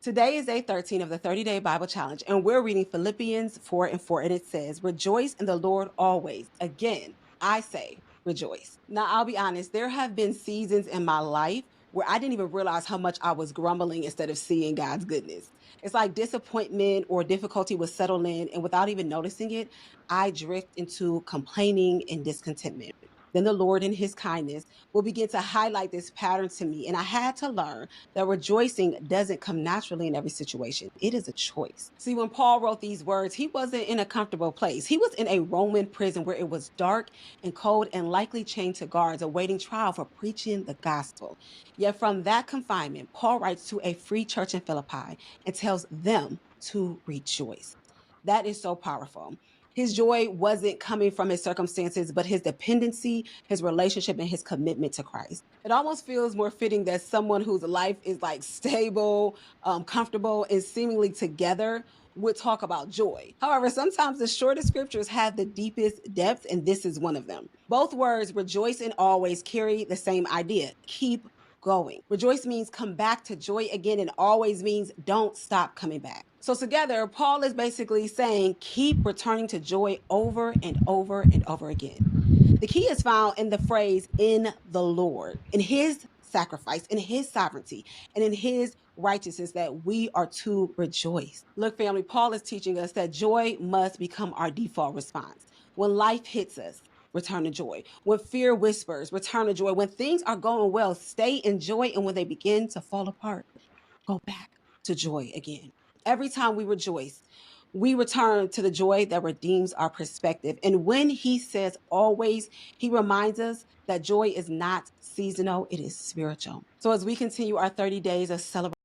Today is day 13 of the 30-day Bible challenge, and we're reading Philippians 4:4, and it says, "Rejoice in the Lord always. Again, I say, rejoice." Now, I'll be honest, there have been seasons in my life where I didn't even realize how much I was grumbling instead of seeing God's goodness. It's like disappointment or difficulty would settle in, and without even noticing it, I drift into complaining and discontentment. Then the Lord, in His kindness, will begin to highlight this pattern to me, and I had to learn that rejoicing doesn't come naturally in every situation. It is a choice. See, when Paul wrote these words, he wasn't in a comfortable place. He was in a Roman prison where it was dark and cold and likely chained to guards awaiting trial for preaching the gospel. Yet from that confinement, Paul writes to a free church in Philippi and tells them to rejoice. That is so powerful. His joy wasn't coming from his circumstances, but his dependency, his relationship, and his commitment to Christ. It almost feels more fitting that someone whose life is like stable, comfortable, and seemingly together would talk about joy. However, sometimes the shortest scriptures have the deepest depth, and this is one of them. Both words, rejoice and always, carry the same idea: keep going. Rejoice means come back to joy again, and always means don't stop coming back. So together, Paul is basically saying, keep returning to joy over and over and over again. The key is found in the phrase "in the Lord," in His sacrifice, in His sovereignty, and in His righteousness, that we are to rejoice. Look, family, Paul is teaching us that joy must become our default response. When life hits us, return to joy. When fear whispers, return to joy. When things are going well, stay in joy. And when they begin to fall apart, go back to joy again. Every time we rejoice, we return to the joy that redeems our perspective. And when He says always, He reminds us that joy is not seasonal, it is spiritual. So as we continue our 30 days of celebration,